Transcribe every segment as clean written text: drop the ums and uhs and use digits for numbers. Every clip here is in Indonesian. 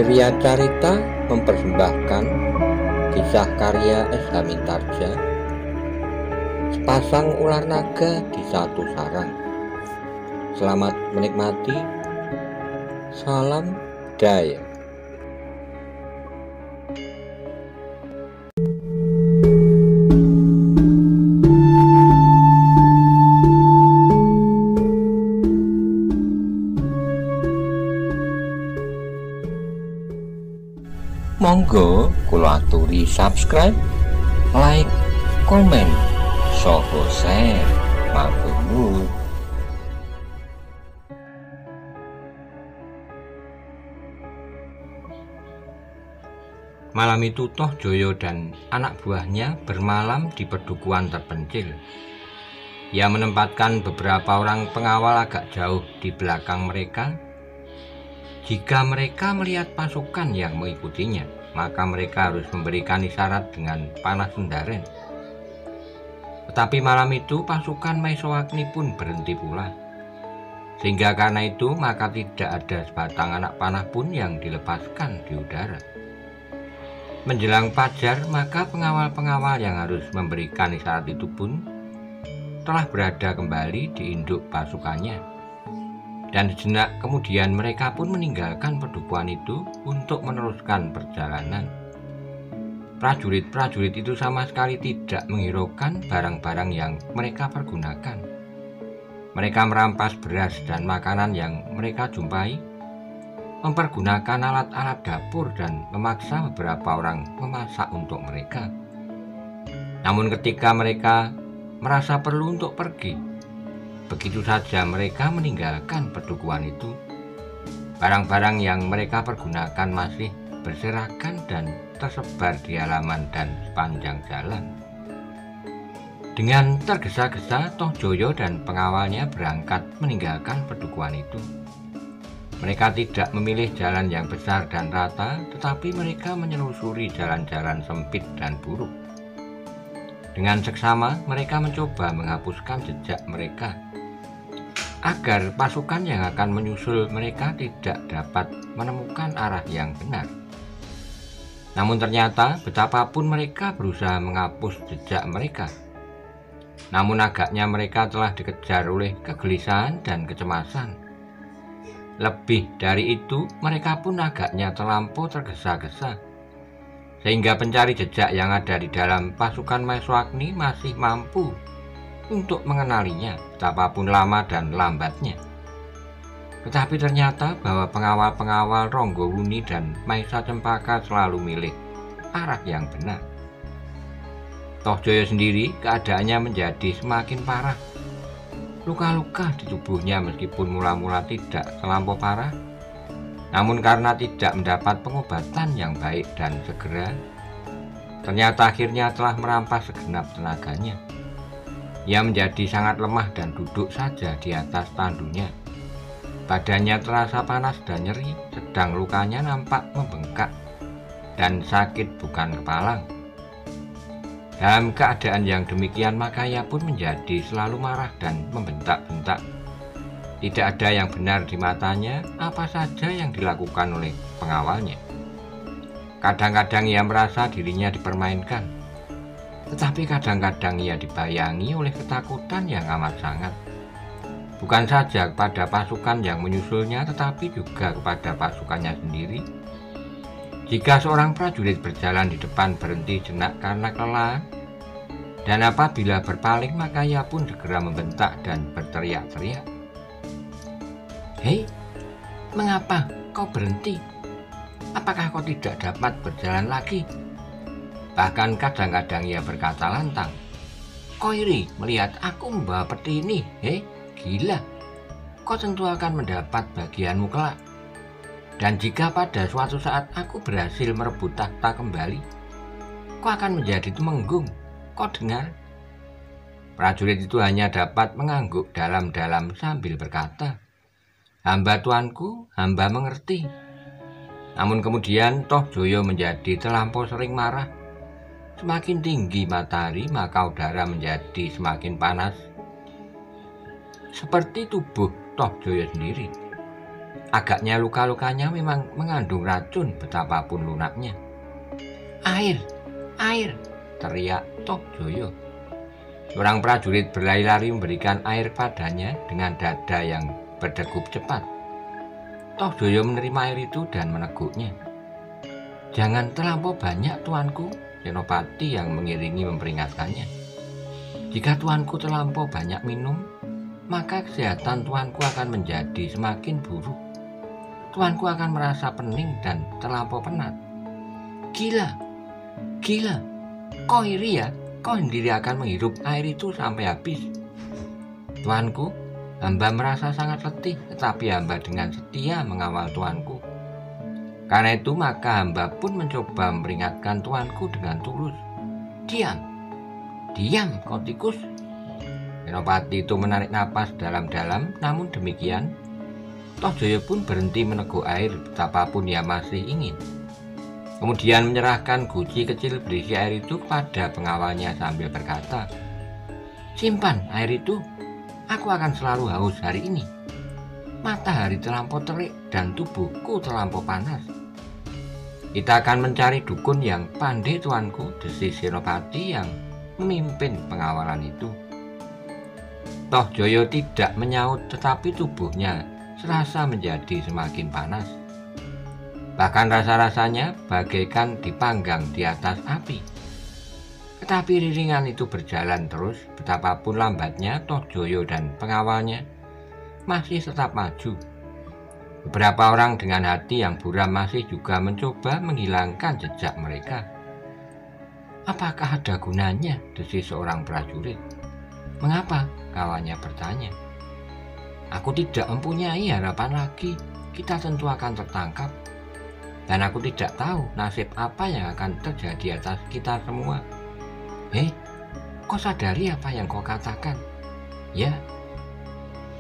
Wirya Carita mempersembahkan kisah karya S. Hamintarja, Sepasang Ular Naga di Satu Sarang. Selamat menikmati. Salam Daya. Monggo kula aturi subscribe, like, komen, saha share. Matur nuwun. Malam itu Toh Joyo dan anak buahnya bermalam di pedukuhan terpencil. Ia menempatkan beberapa orang pengawal agak jauh di belakang mereka. Jika mereka melihat pasukan yang mengikutinya, maka mereka harus memberikan isyarat dengan panah sendaren. Tetapi malam itu pasukan Maesowagni pun berhenti pula. Sehingga karena itu maka tidak ada sebatang anak panah pun yang dilepaskan di udara. Menjelang fajar, maka pengawal-pengawal yang harus memberikan isyarat itu pun telah berada kembali di induk pasukannya. Dan sejenak kemudian mereka pun meninggalkan pedukuhan itu untuk meneruskan perjalanan. Prajurit-prajurit itu sama sekali tidak menghiraukan barang-barang yang mereka pergunakan. Mereka merampas beras dan makanan yang mereka jumpai, mempergunakan alat-alat dapur dan memaksa beberapa orang memasak untuk mereka. Namun ketika mereka merasa perlu untuk pergi, begitu saja mereka meninggalkan pedukuhan itu. Barang-barang yang mereka pergunakan masih berserakan dan tersebar di halaman dan sepanjang jalan. Dengan tergesa-gesa, Toh Joyo dan pengawalnya berangkat meninggalkan pedukuhan itu. Mereka tidak memilih jalan yang besar dan rata, tetapi mereka menyelusuri jalan-jalan sempit dan buruk. Dengan seksama, mereka mencoba menghapuskan jejak mereka, agar pasukan yang akan menyusul mereka tidak dapat menemukan arah yang benar. Namun ternyata betapapun mereka berusaha menghapus jejak mereka, namun agaknya mereka telah dikejar oleh kegelisahan dan kecemasan. Lebih dari itu, mereka pun agaknya terlampau tergesa-gesa, sehingga pencari jejak yang ada di dalam pasukan Maesowagni masih mampu untuk mengenalinya, betapapun lama dan lambatnya. Tetapi ternyata bahwa pengawal-pengawal Ronggowuni dan Maesa Cempaka selalu milih arah yang benar. Toh Joyo sendiri keadaannya menjadi semakin parah. Luka-luka di tubuhnya meskipun mula-mula tidak terlampau parah, namun karena tidak mendapat pengobatan yang baik dan segera, ternyata akhirnya telah merampas segenap tenaganya. Ia menjadi sangat lemah dan duduk saja di atas tandunya. Badannya terasa panas dan nyeri, sedang lukanya nampak membengkak dan sakit bukan kepalang. Dalam keadaan yang demikian, maka ia pun menjadi selalu marah dan membentak-bentak. Tidak ada yang benar di matanya, apa saja yang dilakukan oleh pengawalnya. Kadang-kadang ia merasa dirinya dipermainkan, tetapi kadang-kadang ia dibayangi oleh ketakutan yang amat sangat. Bukan saja kepada pasukan yang menyusulnya, tetapi juga kepada pasukannya sendiri. Jika seorang prajurit berjalan di depan berhenti jenak karena kelelahan, dan apabila berpaling maka ia pun segera membentak dan berteriak-teriak. "Hei, mengapa kau berhenti? Apakah kau tidak dapat berjalan lagi?" Bahkan kadang-kadang ia berkata lantang, "Kau iri melihat aku membawa peti ini, hei? Gila, kau tentu akan mendapat bagianmu kelak. Dan jika pada suatu saat aku berhasil merebut takhta kembali, kau akan menjadi tumenggung. Kau dengar?" Prajurit itu hanya dapat mengangguk dalam-dalam sambil berkata, "Hamba tuanku, hamba mengerti." Namun kemudian Toh Joyo menjadi terlampau sering marah. Semakin tinggi matahari, maka udara menjadi semakin panas, seperti tubuh Toh Joyo sendiri. Agaknya luka-lukanya memang mengandung racun betapapun lunaknya. "Air, air!" teriak Toh Joyo. Seorang prajurit berlari-lari memberikan air padanya dengan dada yang berdegup cepat. Toh Joyo menerima air itu dan meneguknya. "Jangan terlampau banyak, tuanku," Senopati yang mengiringi memperingatkannya. "Jika tuanku terlampau banyak minum, maka kesehatan tuanku akan menjadi semakin buruk. Tuanku akan merasa pening dan terlampau penat." Gila, kau iri ya? Kau sendiri akan menghirup air itu sampai habis." "Tuanku, hamba merasa sangat letih, tetapi hamba dengan setia mengawal tuanku. Karena itu maka hamba pun mencoba memperingatkan tuanku dengan tulus." Diam, kau tikus." Senopati itu menarik napas dalam-dalam, namun demikian Toh Joyo pun berhenti meneguk air betapapun ia masih ingin. Kemudian menyerahkan guci kecil berisi air itu kepada pengawalnya sambil berkata, "Simpan air itu, aku akan selalu haus hari ini. Matahari terlampau terik dan tubuhku terlampau panas." "Kita akan mencari dukun yang pandai, tuanku," desis Senopati yang memimpin pengawalan itu. Toh Joyo tidak menyaut, tetapi tubuhnya serasa menjadi semakin panas. Bahkan rasa-rasanya bagaikan dipanggang di atas api. Tetapi riringan itu berjalan terus, betapapun lambatnya Toh Joyo dan pengawalnya masih tetap maju. Beberapa orang dengan hati yang buram masih juga mencoba menghilangkan jejak mereka. "Apakah ada gunanya?" desis seorang prajurit. "Mengapa?" kawannya bertanya. "Aku tidak mempunyai harapan lagi. Kita tentu akan tertangkap. Dan aku tidak tahu nasib apa yang akan terjadi atas kita semua." Kau sadari apa yang kau katakan?" "Ya."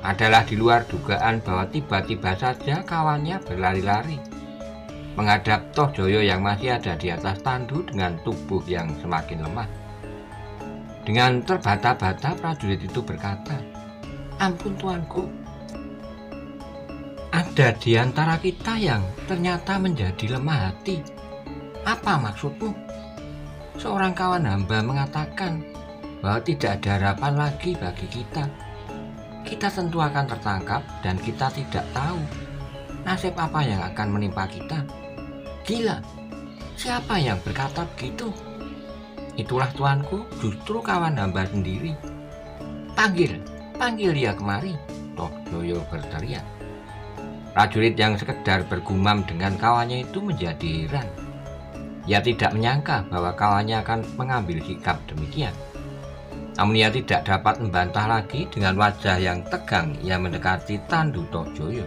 Adalah di luar dugaan bahwa tiba-tiba saja kawannya berlari-lari menghadap Toh Joyo yang masih ada di atas tandu dengan tubuh yang semakin lemah. Dengan terbata-bata prajurit itu berkata, "Ampun tuanku, ada di antara kita yang ternyata menjadi lemah hati. Apa maksudmu?" "Seorang kawan hamba mengatakan bahwa tidak ada harapan lagi bagi kita. Kita tentu akan tertangkap dan kita tidak tahu nasib apa yang akan menimpa kita." "Gila, siapa yang berkata begitu?" "Itulah tuanku, justru kawan hamba sendiri." Panggil dia kemari," Toh Joyo berteriak. Prajurit yang sekedar bergumam dengan kawannya itu menjadi heran. Ia tidak menyangka bahwa kawannya akan mengambil sikap demikian. Namun ia tidak dapat membantah lagi. Dengan wajah yang tegang ia mendekati tandu Toh Joyo.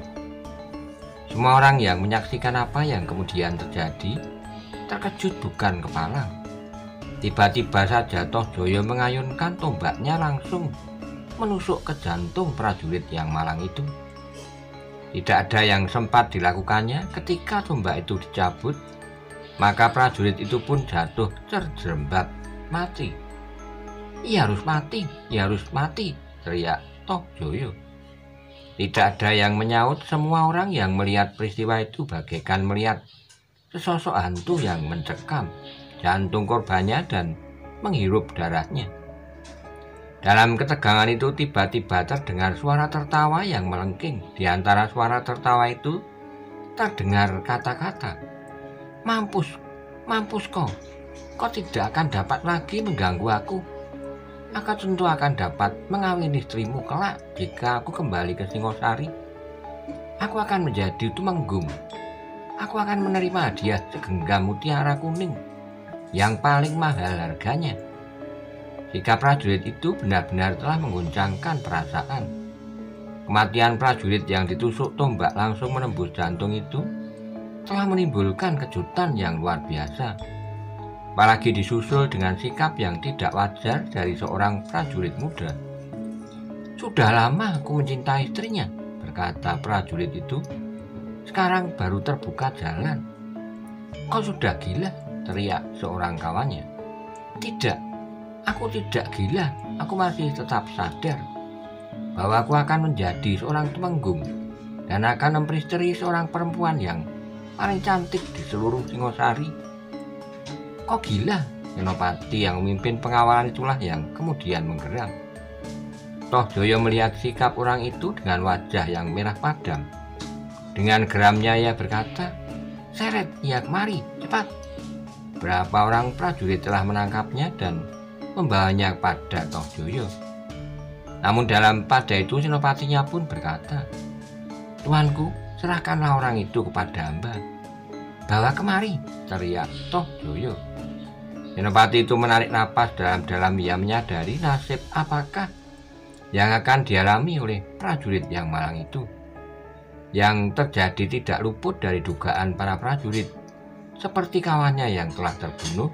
Semua orang yang menyaksikan apa yang kemudian terjadi terkejut bukan kepalang. Tiba-tiba saja Toh Joyo mengayunkan tombaknya langsung menusuk ke jantung prajurit yang malang itu. Tidak ada yang sempat dilakukannya. Ketika tombak itu dicabut, maka prajurit itu pun jatuh terjerembab mati. Ia harus mati," teriak Toh Joyo. Tidak ada yang menyaut. Semua orang yang melihat peristiwa itu bagaikan melihat sesosok hantu yang mencekam jantung korbannya dan menghirup darahnya. Dalam ketegangan itu tiba-tiba terdengar suara tertawa yang melengking. Di antara suara tertawa itu terdengar kata-kata, Mampus kau tidak akan dapat lagi mengganggu aku. Aku tentu akan dapat mengawini istrimu kelak jika aku kembali ke Singosari. Aku akan menjadi tumenggung. Aku akan menerima hadiah segenggam mutiara kuning yang paling mahal harganya." Sikap prajurit itu benar-benar telah mengguncangkan perasaan. Kematian prajurit yang ditusuk tombak langsung menembus jantung itu telah menimbulkan kejutan yang luar biasa. Apalagi disusul dengan sikap yang tidak wajar dari seorang prajurit muda. "Sudah lama aku mencintai istrinya," berkata prajurit itu. "Sekarang baru terbuka jalan." "Kau sudah gila," teriak seorang kawannya. "Tidak, aku tidak gila. Aku masih tetap sadar bahwa aku akan menjadi seorang tumenggung dan akan memperistri seorang perempuan yang paling cantik di seluruh Singosari. Kok gila? Senopati yang memimpin pengawalan itulah yang kemudian menggeram. Tohjoyo melihat sikap orang itu dengan wajah yang merah padam. Dengan geramnya ia berkata, "Seret ia kemari, cepat." Berapa orang prajurit telah menangkapnya dan membawanya pada Tohjoyo. Namun pada itu senopatinya pun berkata, "Tuanku, serahkanlah orang itu kepada hamba." "Bawa kemari," teriak Tohjoyo. Senopati itu menarik napas dalam-dalam. Ia menyadari nasib apakah yang akan dialami oleh prajurit yang malang itu. Yang terjadi tidak luput dari dugaan para prajurit. Seperti kawannya yang telah terbunuh,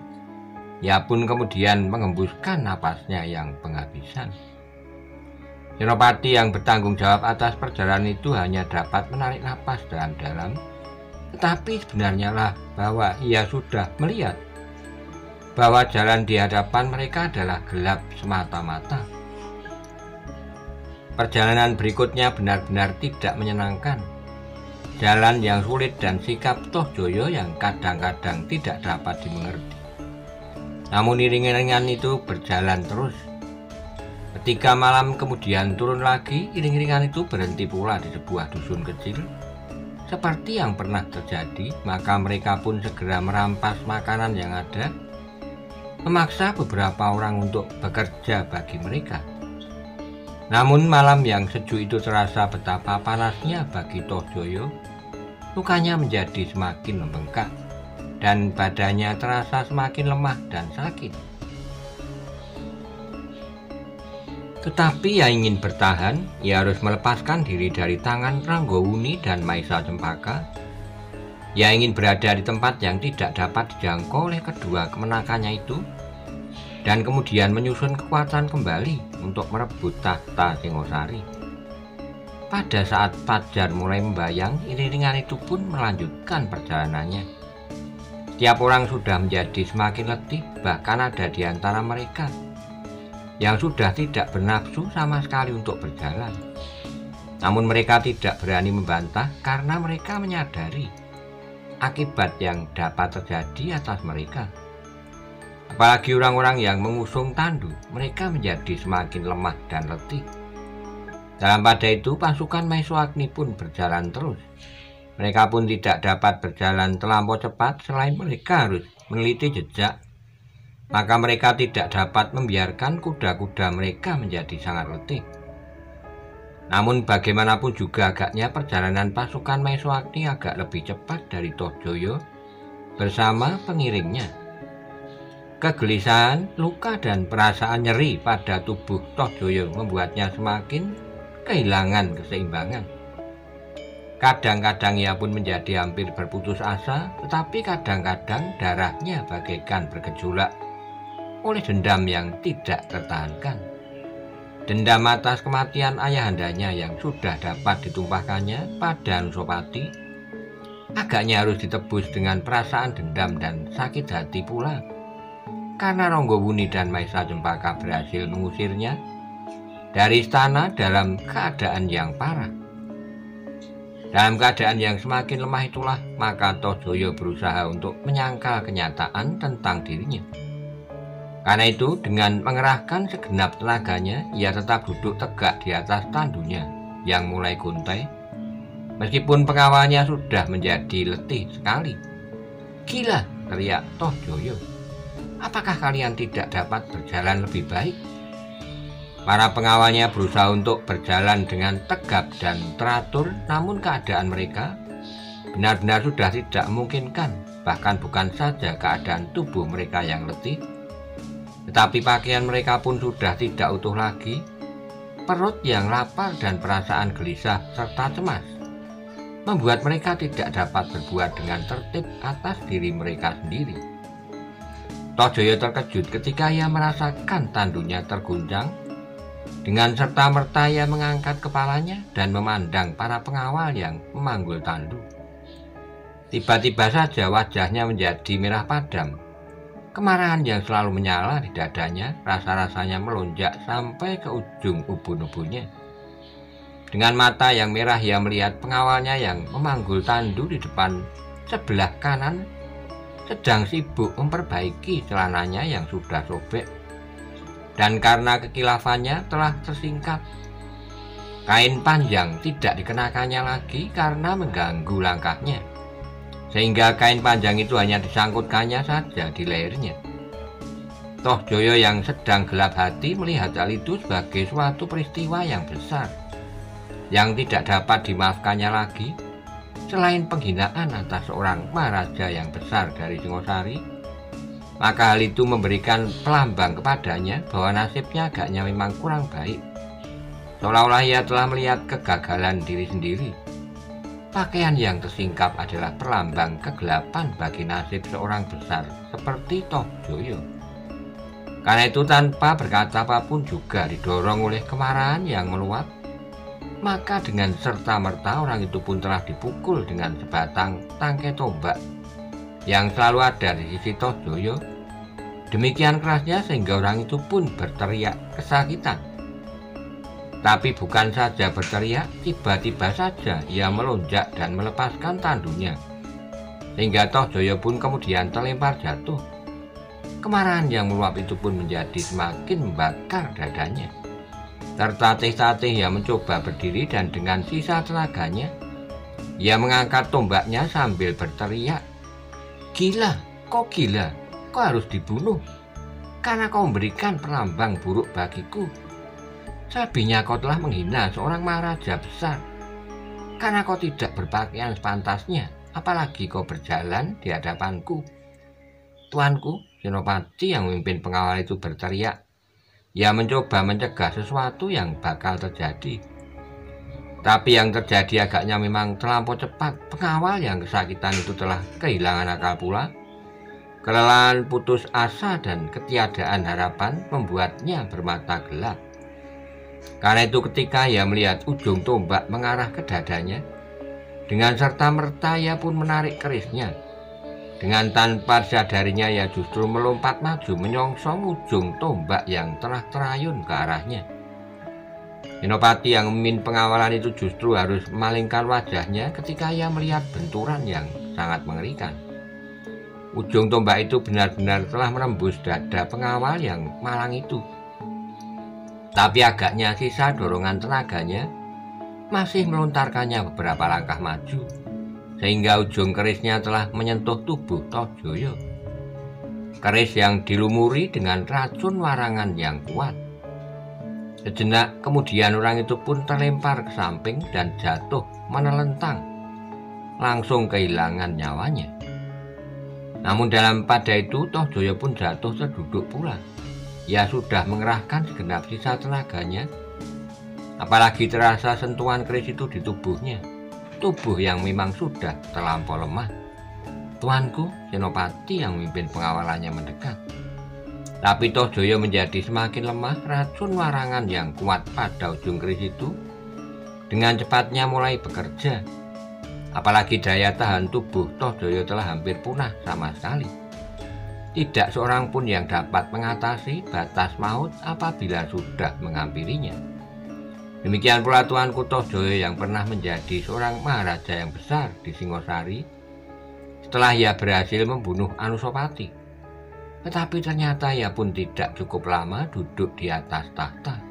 ia pun kemudian mengembuskan napasnya yang penghabisan. Senopati yang bertanggung jawab atas perjalanan itu hanya dapat menarik napas dalam-dalam, tetapi sebenarnya lah bahwa ia sudah melihat bahwa jalan di hadapan mereka adalah gelap semata-mata. Perjalanan berikutnya benar-benar tidak menyenangkan. Jalan yang sulit dan sikap Tohjoyo yang kadang-kadang tidak dapat dimengerti. Namun iring-iringan itu berjalan terus. Ketika malam kemudian turun lagi, iring-iringan itu berhenti pula di sebuah dusun kecil. Seperti yang pernah terjadi, maka mereka pun segera merampas makanan yang ada, memaksa beberapa orang untuk bekerja bagi mereka. Namun malam yang sejuk itu terasa betapa panasnya bagi Tohjoyo. Lukanya menjadi semakin membengkak dan badannya terasa semakin lemah dan sakit. Tetapi ia ingin bertahan. Ia harus melepaskan diri dari tangan Ranggowuni dan Maisa Cempaka. Ia ingin berada di tempat yang tidak dapat dijangkau oleh kedua kemenakannya itu, dan kemudian menyusun kekuatan kembali untuk merebut tahta Singosari. Pada saat fajar mulai membayang, iring-iringan itu pun melanjutkan perjalanannya. Setiap orang sudah menjadi semakin letih, bahkan ada di antara mereka yang sudah tidak bernafsu sama sekali untuk berjalan. Namun mereka tidak berani membantah karena mereka menyadari akibat yang dapat terjadi atas mereka. Apalagi orang-orang yang mengusung tandu, mereka menjadi semakin lemah dan letih. Dalam pada itu pasukan Maeswagni pun berjalan terus. Mereka pun tidak dapat berjalan terlampau cepat selain mereka harus meneliti jejak. Maka mereka tidak dapat membiarkan kuda-kuda mereka menjadi sangat letih. Namun bagaimanapun juga agaknya perjalanan pasukan Maeswagni agak lebih cepat dari Tohjoyo bersama pengiringnya. Kegelisahan, luka, dan perasaan nyeri pada tubuh Tohjoyo membuatnya semakin kehilangan keseimbangan. Kadang-kadang ia pun menjadi hampir berputus asa, tetapi kadang-kadang darahnya bagaikan bergejolak oleh dendam yang tidak tertahankan. Dendam atas kematian ayahandanya yang sudah dapat ditumpahkannya pada Anusapati, agaknya harus ditebus dengan perasaan dendam dan sakit hati pula, karena Ranggowuni dan Maisa Cempaka berhasil mengusirnya dari istana dalam keadaan yang parah. Dalam keadaan yang semakin lemah itulah, maka Tohjoyo berusaha untuk menyangkal kenyataan tentang dirinya. Karena itu, dengan mengerahkan segenap tenaganya, ia tetap duduk tegak di atas tandunya yang mulai guntai, meskipun pengawalnya sudah menjadi letih sekali. "Gila!" teriak Tohjoyo. "Apakah kalian tidak dapat berjalan lebih baik?" Para pengawalnya berusaha untuk berjalan dengan tegap dan teratur, namun keadaan mereka benar-benar sudah tidak memungkinkan. Bahkan bukan saja keadaan tubuh mereka yang letih, tetapi pakaian mereka pun sudah tidak utuh lagi. Perut yang lapar dan perasaan gelisah serta cemas membuat mereka tidak dapat berbuat dengan tertib atas diri mereka sendiri. Tohjoyo terkejut ketika ia merasakan tandunya terguncang. Dengan serta-merta ia mengangkat kepalanya dan memandang para pengawal yang memanggul tandu. Tiba-tiba saja wajahnya menjadi merah padam. Kemarahan yang selalu menyala di dadanya rasa-rasanya melonjak sampai ke ujung ubun-ubunnya. Dengan mata yang merah ia melihat pengawalnya yang memanggul tandu di depan sebelah kanan sedang sibuk memperbaiki celananya yang sudah sobek. Dan karena kekilafannya telah tersingkap, kain panjang tidak dikenakannya lagi karena mengganggu langkahnya, sehingga kain panjang itu hanya disangkutkannya saja di lehernya. Toh Joyo yang sedang gelap hati melihat hal itu sebagai suatu peristiwa yang besar, yang tidak dapat dimaafkannya lagi. Selain penghinaan atas seorang maharaja yang besar dari Singosari, maka hal itu memberikan pelambang kepadanya bahwa nasibnya agaknya memang kurang baik. Seolah-olah ia telah melihat kegagalan diri sendiri. Pakaian yang tersingkap adalah perlambang kegelapan bagi nasib seorang besar seperti Toh Joyo. Karena itu tanpa berkata apapun juga didorong oleh kemarahan yang meluap, maka dengan serta-merta orang itu pun telah dipukul dengan sebatang tangkai tombak yang selalu ada di sisi Toh Joyo. Demikian kerasnya sehingga orang itu pun berteriak kesakitan. Tapi bukan saja berteriak, tiba-tiba saja ia melonjak dan melepaskan tandunya, sehingga Toh Joyo pun kemudian terlempar jatuh. Kemarahan yang meluap itu pun menjadi semakin membakar dadanya. Tertatih-tatih ia mencoba berdiri dan dengan sisa tenaganya ia mengangkat tombaknya sambil berteriak, "Gila, kok gila? Kau harus dibunuh karena kau memberikan perlambang buruk bagiku. Selebihnya kau telah menghina seorang maharaja besar karena kau tidak berpakaian sepantasnya, apalagi kau berjalan di hadapanku." Tuanku, Senopati yang memimpin pengawal itu berteriak. Ia mencoba mencegah sesuatu yang bakal terjadi. Tapi yang terjadi agaknya memang terlampau cepat. Pengawal yang kesakitan itu telah kehilangan akal pula. Kelelahan, putus asa, dan ketiadaan harapan membuatnya bermata gelap. Karena itu ketika ia melihat ujung tombak mengarah ke dadanya, dengan serta-merta ia pun menarik kerisnya. Dengan tanpa disadarinya ia justru melompat maju menyongsong ujung tombak yang telah terayun ke arahnya. Senopati yang memimpin pengawalan itu justru harus memalingkan wajahnya ketika ia melihat benturan yang sangat mengerikan. Ujung tombak itu benar-benar telah menembus dada pengawal yang malang itu. Tapi agaknya sisa dorongan tenaganya masih melontarkannya beberapa langkah maju, sehingga ujung kerisnya telah menyentuh tubuh Toh Joyo. Keris yang dilumuri dengan racun warangan yang kuat. Sejenak kemudian orang itu pun terlempar ke samping dan jatuh menelentang, langsung kehilangan nyawanya. Namun dalam pada itu Toh Joyo pun jatuh terduduk pula. Ia sudah mengerahkan segenap sisa tenaganya, apalagi terasa sentuhan keris itu di tubuhnya. Tubuh yang memang sudah terlampau lemah. Tuanku, Senopati yang memimpin pengawalannya mendekat. Tapi Toh Joyo menjadi semakin lemah. Racun warangan yang kuat pada ujung keris itu dengan cepatnya mulai bekerja. Apalagi daya tahan tubuh Toh Joyo telah hampir punah sama sekali. Tidak seorang pun yang dapat mengatasi batas maut apabila sudah menghampirinya. Demikian pula tuanku Toh Joyo yang pernah menjadi seorang maharaja yang besar di Singosari setelah ia berhasil membunuh Anusapati. Tetapi ternyata ia pun tidak cukup lama duduk di atas tahta.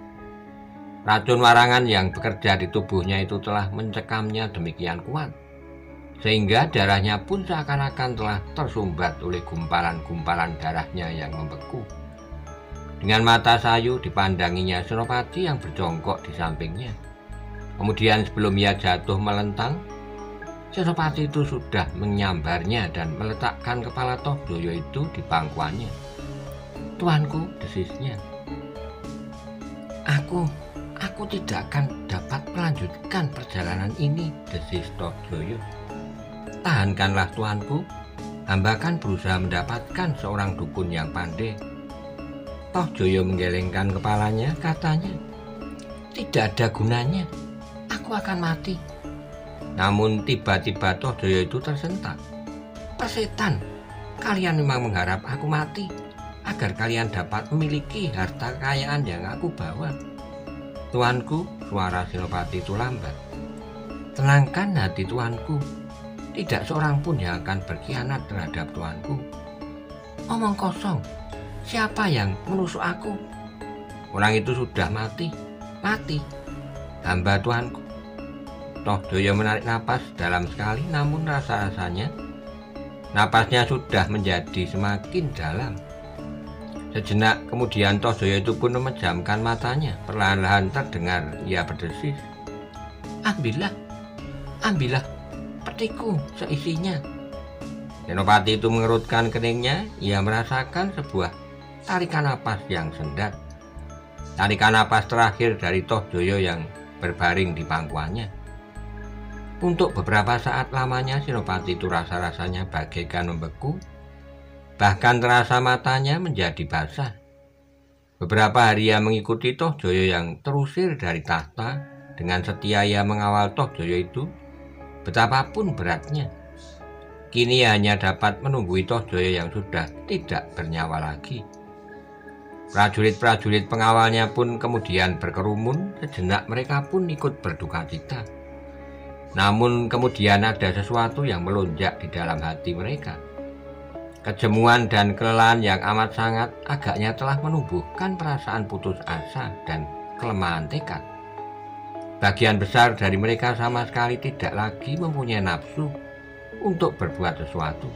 Racun warangan yang bekerja di tubuhnya itu telah mencekamnya demikian kuat, sehingga darahnya pun seakan-akan telah tersumbat oleh gumpalan-gumpalan darahnya yang membeku. Dengan mata sayu dipandanginya Senopati yang berjongkok di sampingnya. Kemudian sebelum ia jatuh melentang, Senopati itu sudah menyambarnya dan meletakkan kepala Toh Joyo itu di pangkuannya. "Tuanku," desisnya, Aku tidak akan dapat melanjutkan perjalanan ini," desis Toh Joyo. "Tahankanlah tuanku, hamba akan berusaha mendapatkan seorang dukun yang pandai." Toh Joyo menggelengkan kepalanya, katanya, "Tidak ada gunanya, aku akan mati." Namun tiba-tiba Toh Joyo itu tersentak. "Persetan, kalian memang mengharap aku mati agar kalian dapat memiliki harta kekayaan yang aku bawa. Tuanku, suara Senopati itu lambat. "Tenangkan hati tuanku, tidak seorang pun yang akan berkhianat terhadap tuanku." "Omong kosong, siapa yang menusuk aku? Orang itu sudah mati, hamba tuanku." Toh Joyo menarik napas dalam sekali, namun rasa-rasanya napasnya sudah menjadi semakin dalam. Sejenak kemudian Toh Joyo itu pun memejamkan matanya. Perlahan-lahan terdengar ia berdesis, Ambillah petiku seisinya." Senopati itu mengerutkan keningnya. Ia merasakan sebuah tarikan napas yang sendat. Tarikan napas terakhir dari Toh Joyo yang berbaring di pangkuannya. Untuk beberapa saat lamanya Senopati itu rasa-rasanya bagaikan membeku. Bahkan terasa matanya menjadi basah. Beberapa hari ia mengikuti Toh Joyo yang terusir dari tahta. Dengan setia ia mengawal Toh Joyo itu, betapapun beratnya. Kini hanya dapat menunggui Toh Joyo yang sudah tidak bernyawa lagi. Prajurit-prajurit pengawalnya pun kemudian berkerumun. Sejenak mereka pun ikut berduka cita. Namun kemudian ada sesuatu yang melonjak di dalam hati mereka. Kejemuan dan kelelahan yang amat sangat agaknya telah menumbuhkan perasaan putus asa dan kelemahan tekad. Bagian besar dari mereka sama sekali tidak lagi mempunyai nafsu untuk berbuat sesuatu.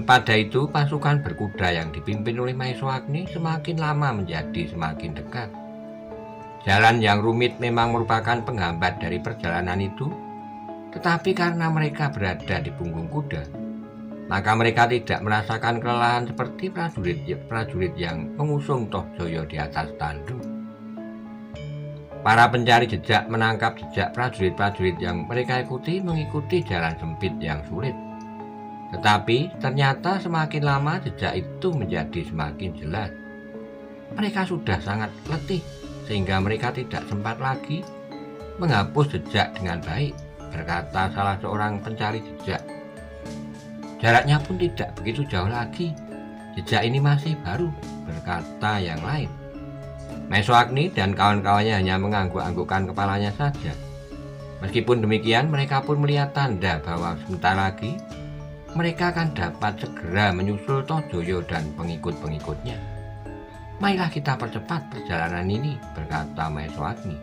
Pada itu pasukan berkuda yang dipimpin oleh Maeswagni semakin lama menjadi semakin dekat. Jalan yang rumit memang merupakan penghambat dari perjalanan itu, tetapi karena mereka berada di punggung kuda, maka mereka tidak merasakan kelelahan seperti prajurit yang mengusung Toh Joyo di atas tandu. Para pencari jejak menangkap jejak prajurit-prajurit yang mereka ikuti mengikuti jalan sempit yang sulit. Tetapi ternyata semakin lama jejak itu menjadi semakin jelas. Mereka sudah sangat letih sehingga mereka tidak sempat lagi menghapus jejak dengan baik, berkata salah seorang pencari jejak. "Jaraknya pun tidak begitu jauh lagi. Jejak ini masih baru," berkata yang lain. Maeswagni dan kawan-kawannya hanya mengangguk-anggukkan kepalanya saja. Meskipun demikian, mereka pun melihat tanda bahwa sebentar lagi mereka akan dapat segera menyusul Toh Joyo dan pengikut-pengikutnya. "Marilah kita percepat perjalanan ini," berkata Maeswagni.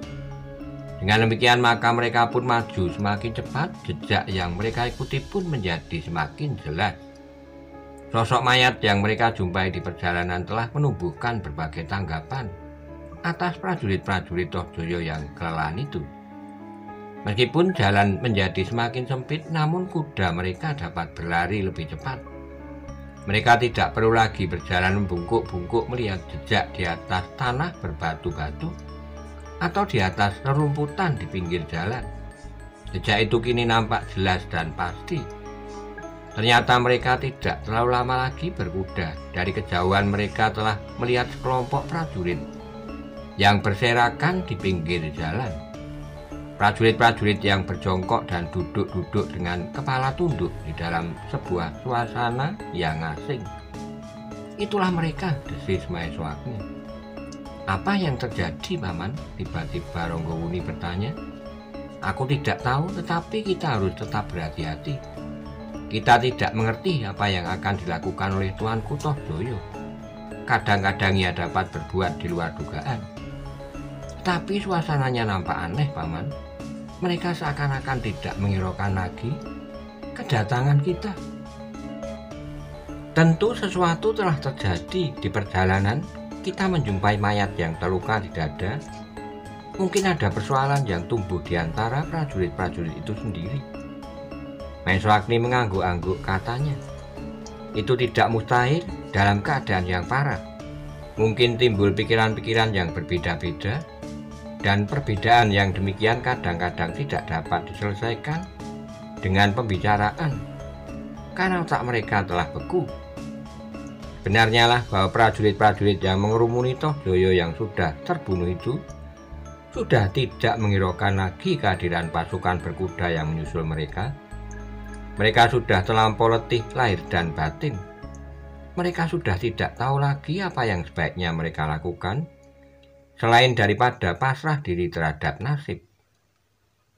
Dengan demikian maka mereka pun maju semakin cepat. Jejak yang mereka ikuti pun menjadi semakin jelas. Sosok mayat yang mereka jumpai di perjalanan telah menumbuhkan berbagai tanggapan atas prajurit-prajurit Toh Joyo yang kelelahan itu. Meskipun jalan menjadi semakin sempit, namun kuda mereka dapat berlari lebih cepat. Mereka tidak perlu lagi berjalan membungkuk-bungkuk melihat jejak di atas tanah berbatu-batu atau di atas rerumputan di pinggir jalan. Jejak itu kini nampak jelas dan pasti. Ternyata mereka tidak terlalu lama lagi berkuda. Dari kejauhan mereka telah melihat sekelompok prajurit yang berserakan di pinggir jalan. Prajurit-prajurit yang berjongkok dan duduk-duduk dengan kepala tunduk di dalam sebuah suasana yang asing. "Itulah mereka," desis Maeswagni. "Apa yang terjadi, Paman?" tiba-tiba Ronggowuni bertanya. "Aku tidak tahu, tetapi kita harus tetap berhati-hati. Kita tidak mengerti apa yang akan dilakukan oleh Tuanku Toh Joyo. Kadang-kadang ia dapat berbuat di luar dugaan. Tapi suasananya nampak aneh, Paman. Mereka seakan-akan tidak menghiraukan lagi kedatangan kita." Tentu sesuatu telah terjadi di perjalanan. Kita menjumpai mayat yang terluka di dada. Mungkin ada persoalan yang tumbuh di antara prajurit-prajurit itu sendiri. Maeswagni mengangguk-angguk, katanya. "Itu tidak mustahil dalam keadaan yang parah. Mungkin timbul pikiran-pikiran yang berbeda-beda, dan perbedaan yang demikian kadang-kadang tidak dapat diselesaikan dengan pembicaraan, karena otak mereka telah beku. Benarnya lah bahwa prajurit-prajurit yang mengerumuni Toh Joyo yang sudah terbunuh itu sudah tidak menghiraukan lagi kehadiran pasukan berkuda yang menyusul mereka. Mereka sudah terlampau letih lahir dan batin. Mereka sudah tidak tahu lagi apa yang sebaiknya mereka lakukan, selain daripada pasrah diri terhadap nasib.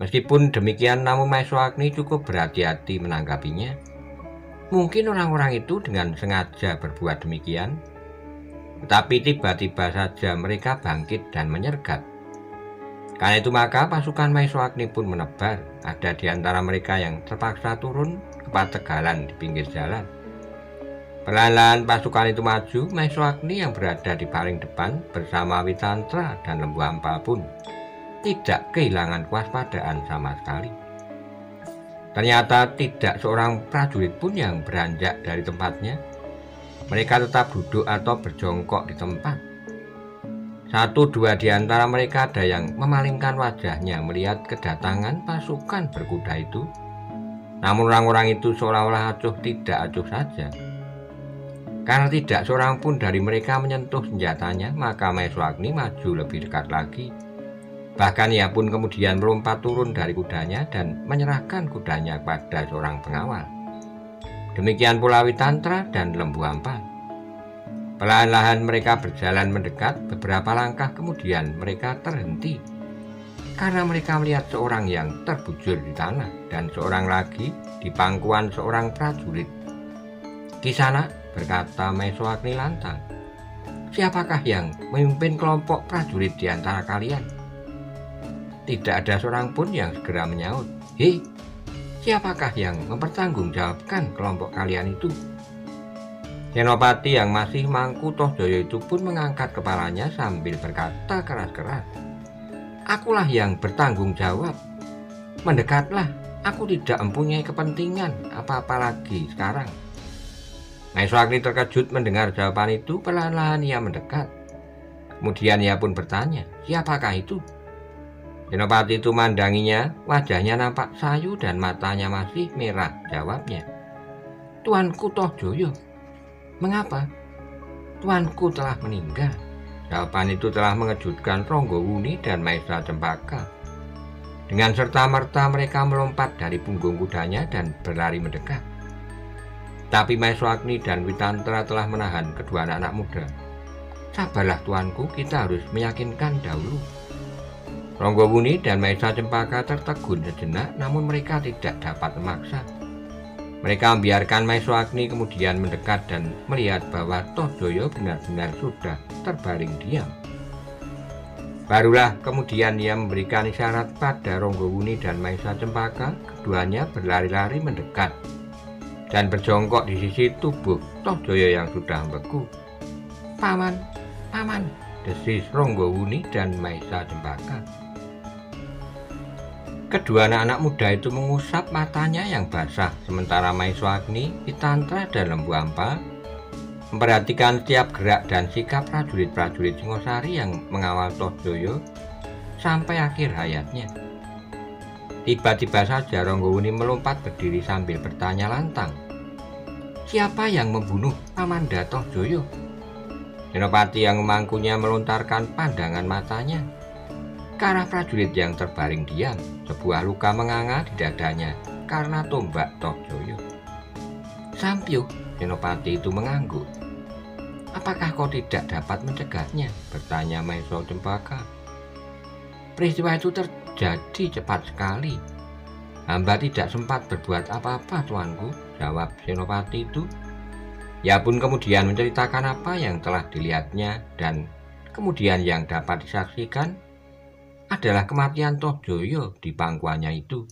Meskipun demikian, namun Maeswagni cukup berhati-hati menanggapinya. Mungkin orang-orang itu dengan sengaja berbuat demikian, tetapi tiba-tiba saja mereka bangkit dan menyergap. Karena itu maka pasukan Maeswagni pun menebar. Ada di antara mereka yang terpaksa turun ke pategalan di pinggir jalan. Perlahan-lahan pasukan itu maju. Maeswagni yang berada di paling depan bersama Witantra dan Lembu Ampal pun tidak kehilangan kewaspadaan sama sekali. Ternyata tidak seorang prajurit pun yang beranjak dari tempatnya. Mereka tetap duduk atau berjongkok di tempat. Satu dua di antara mereka ada yang memalingkan wajahnya melihat kedatangan pasukan berkuda itu. Namun orang-orang itu seolah-olah acuh tidak acuh saja. Karena tidak seorang pun dari mereka menyentuh senjatanya, maka Maeswagni maju lebih dekat lagi. Bahkan ia pun kemudian melompat turun dari kudanya dan menyerahkan kudanya kepada seorang pengawal. Demikian pula Witantra dan Lembu Ampal. Perlahan-lahan mereka berjalan mendekat. Beberapa langkah kemudian mereka terhenti karena mereka melihat seorang yang terbujur di tanah dan seorang lagi di pangkuan seorang prajurit. "Kisana," berkata Maeswagni lantang, "siapakah yang memimpin kelompok prajurit di antara kalian?" Tidak ada seorang pun yang segera menyaut. "Hei, siapakah yang mempertanggungjawabkan kelompok kalian itu?" Senopati yang masih mangku Tohjoyo itu pun mengangkat kepalanya sambil berkata keras-keras, "Akulah yang bertanggung jawab. Mendekatlah, aku tidak mempunyai kepentingan apa-apa lagi sekarang." Maeswagni terkejut mendengar jawaban itu. Perlahan-lahan ia mendekat. Kemudian ia pun bertanya, "Siapakah itu?" Senopati itu mandanginya, wajahnya nampak sayu dan matanya masih merah. Jawabnya, "Tuanku Tohjoyo." "Mengapa?" "Tuanku telah meninggal." Jawaban itu telah mengejutkan Ronggowuni dan Maesa Cempaka. Dengan serta-merta mereka melompat dari punggung kudanya dan berlari mendekat. Tapi Maeswagni dan Witantra telah menahan kedua anak muda. "Sabarlah tuanku, kita harus meyakinkan dahulu." Ronggowuni dan Maesa Cempaka tertegun sejenak, namun mereka tidak dapat memaksa. Mereka membiarkan Maeswagni kemudian mendekat dan melihat bahwa Tohjoyo benar-benar sudah terbaring diam. Barulah kemudian ia memberikan isyarat pada Ronggowuni dan Maesa Cempaka. Keduanya berlari-lari mendekat dan berjongkok di sisi tubuh Tohjoyo yang sudah membeku. "Paman, paman," desis Ronggowuni dan Maesa Cempaka. Kedua anak-anak muda itu mengusap matanya yang basah, sementara Maeswagni, Witantra, dan Lembu Ampal memperhatikan setiap gerak dan sikap prajurit-prajurit Singosari yang mengawal Tohjoyo sampai akhir hayatnya. Tiba-tiba saja Ronggowuni melompat berdiri sambil bertanya lantang, "Siapa yang membunuh Pamanda Tohjoyo?" Senopati yang memangkunya melontarkan pandangan matanya ke arah prajurit yang terbaring diam. Sebuah luka menganga di dadanya karena tombak Tohjoyo. "Sampyuh," Senopati itu mengangguk. "Apakah kau tidak dapat mencegahnya?" bertanya Maesa Cempaka. "Peristiwa itu terjadi cepat sekali. Hamba tidak sempat berbuat apa-apa, tuanku," jawab Senopati itu. Ia pun kemudian menceritakan apa yang telah dilihatnya dan kemudian yang dapat disaksikan adalah kematian Tohjoyo di pangkuannya itu.